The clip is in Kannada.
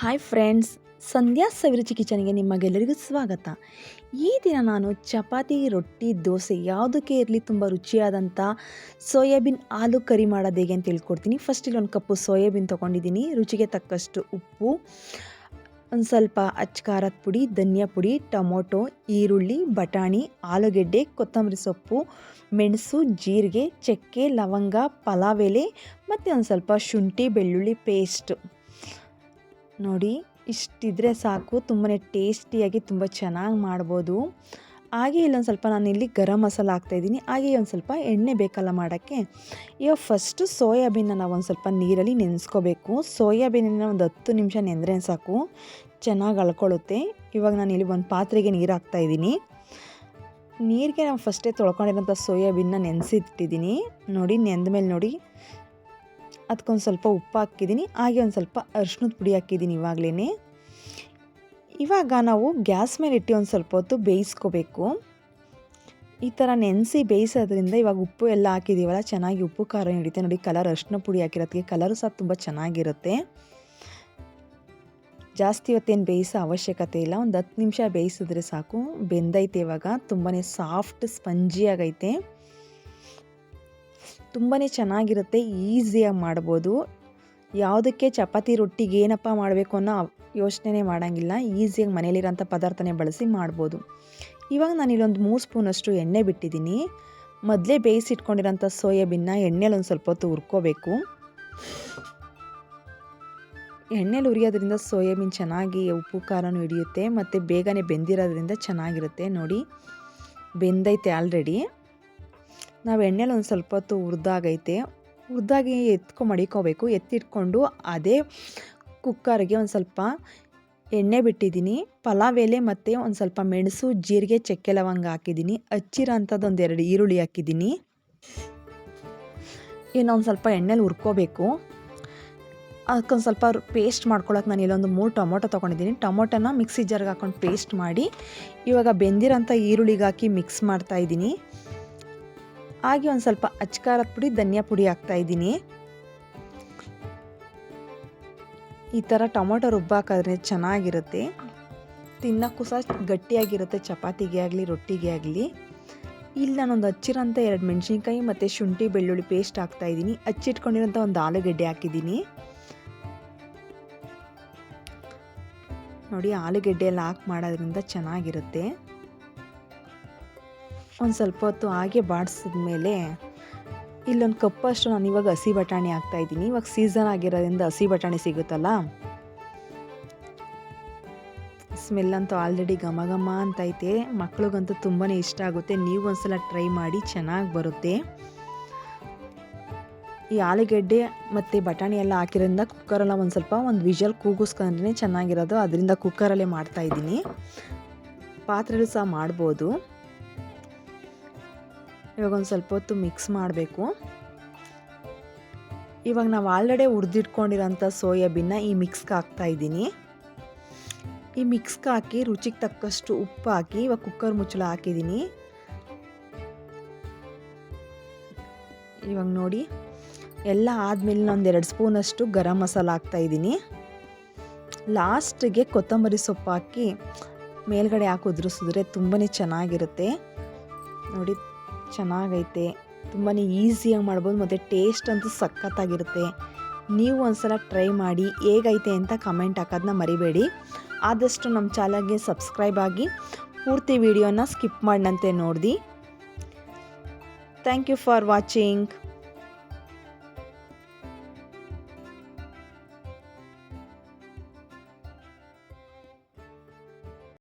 ಹಾಯ್ ಫ್ರೆಂಡ್ಸ್, ಸಂಧ್ಯಾ ಸವಿರುಚಿ ಕಿಚನ್ಗೆ ನಿಮಗೆಲ್ಲರಿಗೂ ಸ್ವಾಗತ. ಈ ದಿನ ನಾನು ಚಪಾತಿ, ರೊಟ್ಟಿ, ದೋಸೆ ಯಾವುದಕ್ಕೆ ಇರಲಿ ತುಂಬ ರುಚಿಯಾದಂಥ ಸೋಯಾಬೀನ್ ಆಲೂ ಕರಿ ಮಾಡೋದು ಹೇಗೆ ಅಂತ ತಿಳ್ಕೊಡ್ತೀನಿ. ಫಸ್ಟ್ ಇಲ್ಲಿ 1 ಕಪ್ಪು ಸೋಯಾಬೀನ್ ತೊಗೊಂಡಿದ್ದೀನಿ. ರುಚಿಗೆ ತಕ್ಕಷ್ಟು ಉಪ್ಪು, ಒಂದು ಸ್ವಲ್ಪ ಅಚ್ಚ ಖಾರದ ಪುಡಿ, ಧನಿಯಾ ಪುಡಿ, ಟೊಮೊಟೊ, ಈರುಳ್ಳಿ, ಬಟಾಣಿ, ಆಲೂಗೆಡ್ಡೆ, ಕೊತ್ತಂಬರಿ ಸೊಪ್ಪು, ಮೆಣಸು, ಜೀರಿಗೆ, ಚಕ್ಕೆ, ಲವಂಗ, ಪಲಾವ್ ಎಲೆ ಮತ್ತು ಒಂದು ಸ್ವಲ್ಪ ಶುಂಠಿ ಬೆಳ್ಳುಳ್ಳಿ ಪೇಸ್ಟ್. ನೋಡಿ, ಇಷ್ಟಿದ್ರೆ ಸಾಕು. ತುಂಬಾ ಟೇಸ್ಟಿಯಾಗಿ ತುಂಬ ಚೆನ್ನಾಗಿ ಮಾಡ್ಬೋದು. ಹಾಗೆ ಇಲ್ಲೊಂದು ಸ್ವಲ್ಪ ನಾನಿಲ್ಲಿ ಗರಂ ಮಸಾಲ ಹಾಕ್ತಾಯಿದ್ದೀನಿ. ಹಾಗೆ ಒಂದು ಸ್ವಲ್ಪ ಎಣ್ಣೆ ಬೇಕಲ್ಲ ಮಾಡೋಕ್ಕೆ. ಇವಾಗ ಫಸ್ಟು ಸೋಯಾಬೀನ ನಾವು ಒಂದು ಸ್ವಲ್ಪ ನೀರಲ್ಲಿ ನೆನೆಸ್ಕೋಬೇಕು. ಸೋಯಾಬೀನನ್ನ ಒಂದು 10 ನಿಮಿಷ ನೆಂದರೆ ಸಾಕು, ಚೆನ್ನಾಗಿ ಅಳ್ಕೊಳ್ಳುತ್ತೆ. ಇವಾಗ ನಾನಿಲ್ಲಿ ಒಂದು ಪಾತ್ರೆಗೆ ನೀರು ಹಾಕ್ತಾಯಿದ್ದೀನಿ. ನೀರಿಗೆ ನಾವು ಫಸ್ಟೇ ತೊಳ್ಕೊಂಡಿರೋಂಥ ಸೋಯಾಬೀನ್ನ ನೆನೆಸಿಟ್ಟಿದ್ದೀನಿ. ನೋಡಿ, ನೆಂದಮೇಲೆ ನೋಡಿ ಅದಕ್ಕೊಂದು ಸ್ವಲ್ಪ ಉಪ್ಪು ಹಾಕಿದ್ದೀನಿ. ಹಾಗೆ ಒಂದು ಸ್ವಲ್ಪ ಅರಿಶಿಣದ ಪುಡಿ ಹಾಕಿದ್ದೀನಿ ಇವಾಗಲೇ. ಇವಾಗ ನಾವು ಗ್ಯಾಸ್ ಮೇಲೆ ಇಟ್ಟು ಒಂದು ಸ್ವಲ್ಪ ಹೊತ್ತು ಬೇಯಿಸ್ಕೋಬೇಕು. ಈ ಥರ ನೆನೆಸಿ ಬೇಯಿಸೋದ್ರಿಂದ ಇವಾಗ ಉಪ್ಪು ಎಲ್ಲ ಹಾಕಿದ್ದೀವಲ್ಲ, ಚೆನ್ನಾಗಿ ಉಪ್ಪು ಖಾರ ಹಿಡಿತೆ. ನೋಡಿ, ಕಲರ್ ಅರಿಶಿಣ ಪುಡಿ ಹಾಕಿರೋದಕ್ಕೆ ಕಲರು ಸಹ ತುಂಬ ಚೆನ್ನಾಗಿರುತ್ತೆ. ಜಾಸ್ತಿ ಹೊತ್ತೇನು ಬೇಯಿಸೋ ಅವಶ್ಯಕತೆ ಇಲ್ಲ. ಒಂದು 10 ನಿಮಿಷ ಬೇಯಿಸಿದ್ರೆ ಸಾಕು. ಬೆಂದೈತೆ ಇವಾಗ. ತುಂಬಾ ಸಾಫ್ಟ್ ಸ್ಪಂಜಿಯಾಗೈತೆ. ತುಂಬಾ ಚೆನ್ನಾಗಿರುತ್ತೆ. ಈಸಿಯಾಗಿ ಮಾಡ್ಬೋದು. ಯಾವುದಕ್ಕೆ ಚಪಾತಿ ರೊಟ್ಟಿಗೆ ಏನಪ್ಪ ಮಾಡಬೇಕು ಅನ್ನೋ ಯೋಚನೆ ಮಾಡೋಂಗಿಲ್ಲ. ಈಸಿಯಾಗಿ ಮನೇಲಿರೋಂಥ ಪದಾರ್ಥನೇ ಬಳಸಿ ಮಾಡ್ಬೋದು. ಇವಾಗ ನಾನಿಲ್ಲೊಂದು 3 ಸ್ಪೂನಷ್ಟು ಎಣ್ಣೆ ಬಿಟ್ಟಿದ್ದೀನಿ. ಮೊದಲೇ ಬೇಯಿಸಿಟ್ಕೊಂಡಿರೋಂಥ ಸೋಯಾಬೀನ್ನ ಎಣ್ಣೆಲಿ ಒಂದು ಸ್ವಲ್ಪ ಹೊತ್ತು ಹುರ್ಕೋಬೇಕು. ಎಣ್ಣೆಲಿ ಹುರಿಯೋದ್ರಿಂದ ಸೋಯಾಬೀನ್ ಚೆನ್ನಾಗಿ ಉಪ್ಪು ಖಾರನೂ ಹಿಡಿಯುತ್ತೆ ಮತ್ತು ಬೇಗನೆ ಬೆಂದಿರೋದ್ರಿಂದ ಚೆನ್ನಾಗಿರುತ್ತೆ. ನೋಡಿ, ಬೆಂದೈತೆ ಆಲ್ರೆಡಿ. ನಾವು ಎಣ್ಣೆಲಿ ಒಂದು ಸ್ವಲ್ಪ ಹೊತ್ತು ಹುರಿದಾಗಿ ಮಡಿಕೋಬೇಕು. ಎತ್ತಿಟ್ಕೊಂಡು ಅದೇ ಕುಕ್ಕರ್ಗೆ ಒಂದು ಸ್ವಲ್ಪ ಎಣ್ಣೆ ಬಿಟ್ಟಿದ್ದೀನಿ. ಪಲಾವ್ ಎಲೆ ಮತ್ತು ಒಂದು ಸ್ವಲ್ಪ ಮೆಣಸು, ಜೀರಿಗೆ, ಚಕ್ಕೆ, ಲವಂಗ ಹಾಕಿದ್ದೀನಿ. ಹಚ್ಚಿರೋ ಅಂಥದ್ದು 1-2 ಈರುಳ್ಳಿ ಹಾಕಿದ್ದೀನಿ. ಇನ್ನು ಒಂದು ಸ್ವಲ್ಪ ಎಣ್ಣೆಲಿ ಹುರ್ಕೋಬೇಕು. ಅದಕ್ಕೊಂದು ಸ್ವಲ್ಪ ಪೇಸ್ಟ್ ಮಾಡ್ಕೊಳಕ್ಕೆ ನಾನು ಇಲ್ಲೊಂದು 3 ಟೊಮೊಟೊ ತೊಗೊಂಡಿದ್ದೀನಿ. ಟೊಮೊಟೊನ ಮಿಕ್ಸಿ ಜಾರ್ಗೆ ಹಾಕ್ಕೊಂಡು ಪೇಸ್ಟ್ ಮಾಡಿ ಇವಾಗ ಬೆಂದಿರೋಂಥ ಈರುಳ್ಳಿಗೆ ಹಾಕಿ ಮಿಕ್ಸ್ ಮಾಡ್ತಾಯಿದ್ದೀನಿ. ಹಾಗೆ ಒಂದು ಸ್ವಲ್ಪ ಅಚ್ಚ ಖಾರದ ಪುಡಿ, ಧನಿಯಾ ಪುಡಿ ಹಾಕ್ತಾಯಿದ್ದೀನಿ. ಈ ಥರ ಟೊಮೊಟೊ ರುಬ್ಬಾಕಿದ್ರೆ ಚೆನ್ನಾಗಿರುತ್ತೆ. ತಿನ್ನೋಕ್ಕೂ ಸಹ ಗಟ್ಟಿಯಾಗಿರುತ್ತೆ, ಚಪಾತಿಗೆ ಆಗಲಿ ರೊಟ್ಟಿಗೆ ಆಗಲಿ. ಇಲ್ಲಿ ನಾನೊಂದು ಹಚ್ಚಿರೋಂಥ 2 ಮೆಣಸಿನ್ಕಾಯಿ ಮತ್ತು ಶುಂಠಿ ಬೆಳ್ಳುಳ್ಳಿ ಪೇಸ್ಟ್ ಹಾಕ್ತಾಯಿದ್ದೀನಿ. ಹಚ್ಚಿಟ್ಕೊಂಡಿರೋಂಥ ಒಂದು ಆಲೂಗೆಡ್ಡೆ ಹಾಕಿದ್ದೀನಿ. ನೋಡಿ, ಆಲೂಗೆಡ್ಡೆ ಎಲ್ಲ ಹಾಕಿ ಮಾಡೋದ್ರಿಂದ ಚೆನ್ನಾಗಿರುತ್ತೆ. ಒಂದು ಸ್ವಲ್ಪ ಹೊತ್ತು ಹಾಗೆ ಬಾಡಿಸಿದ್ಮೇಲೆ ಇಲ್ಲೊಂದು ಕಪ್ಪಷ್ಟು ನಾನು ಇವಾಗ ಹಸಿ ಬಟಾಣಿ ಹಾಕ್ತಾಯಿದ್ದೀನಿ. ಇವಾಗ ಸೀಸನ್ ಆಗಿರೋದ್ರಿಂದ ಹಸಿ ಬಟಾಣಿ ಸಿಗುತ್ತಲ್ಲ, ಸ್ಮೆಲ್ ಅಂತೂ ಆಲ್ರೆಡಿ ಘಮ ಘಮ ಅಂತೈತೆ. ಮಕ್ಳಿಗಂತೂ ತುಂಬಾ ಇಷ್ಟ ಆಗುತ್ತೆ. ನೀವು ಒಂದ್ಸಲ ಟ್ರೈ ಮಾಡಿ, ಚೆನ್ನಾಗಿ ಬರುತ್ತೆ. ಈ ಆಲೂಗೆಡ್ಡೆ ಮತ್ತು ಬಟಾಣಿ ಎಲ್ಲ ಹಾಕಿರೋದ್ರಿಂದ ಕುಕ್ಕರೆಲ್ಲ ಒಂದು ವಿಷಲ್ ಕೂಗಿಸ್ಕೊಂಡ್ರೆ ಚೆನ್ನಾಗಿರೋದು. ಅದರಿಂದ ಕುಕ್ಕರಲ್ಲೇ ಮಾಡ್ತಾಯಿದ್ದೀನಿ. ಪಾತ್ರೆಯಲ್ಲೂ ಸಹ ಮಾಡ್ಬೋದು. ಇವಾಗ ಒಂದು ಸ್ವಲ್ಪ ಹೊತ್ತು ಮಿಕ್ಸ್ ಮಾಡಬೇಕು. ಇವಾಗ ನಾವು ಆಲ್ರೆಡಿ ಹುರಿದಿಟ್ಕೊಂಡಿರೋಂಥ ಸೋಯಾಬೀನ್ನ ಈ ಮಿಕ್ಸ್ಗೆ ಹಾಕ್ತಾಯಿದ್ದೀನಿ. ಈ ಮಿಕ್ಸ್ಗೆ ಹಾಕಿ ರುಚಿಗೆ ತಕ್ಕಷ್ಟು ಉಪ್ಪು ಹಾಕಿ ಇವಾಗ ಕುಕ್ಕರ್ ಮುಚ್ಚಳ ಹಾಕಿದ್ದೀನಿ. ಇವಾಗ ನೋಡಿ, ಎಲ್ಲ ಆದಮೇಲೆ ಒಂದು 2 ಸ್ಪೂನಷ್ಟು ಗರಂ ಮಸಾಲ ಹಾಕ್ತಾಯಿದ್ದೀನಿ. ಲಾಸ್ಟಿಗೆ ಕೊತ್ತಂಬರಿ ಸೊಪ್ಪು ಹಾಕಿ ಮೇಲ್ಗಡೆ ಹಾಕಿ ಉದುರಿಸಿದ್ರೆ ತುಂಬಾ ಚೆನ್ನಾಗಿರುತ್ತೆ. ನೋಡಿ, ಚೆನ್ನಾಗೈತೆ. ತುಂಬಾ ಈಸಿಯಾಗಿ ಮಾಡ್ಬೋದು ಮತ್ತು ಟೇಸ್ಟ್ ಅಂತೂ ಸಖತ್ತಾಗಿರುತ್ತೆ. ನೀವು ಒಂದ್ಸಲ ಟ್ರೈ ಮಾಡಿ, ಹೇಗೈತೆ ಅಂತ ಕಮೆಂಟ್ ಹಾಕೋದನ್ನ ಮರಿಬೇಡಿ. ಆದಷ್ಟು ನಮ್ಮ ಚಾನಲ್ಗೆ ಸಬ್ಸ್ಕ್ರೈಬ್ ಆಗಿ ಪೂರ್ತಿ ವಿಡಿಯೋನ ಸ್ಕಿಪ್ ಮಾಡದಂತೆ ನೋಡಿ. Thank you for watching.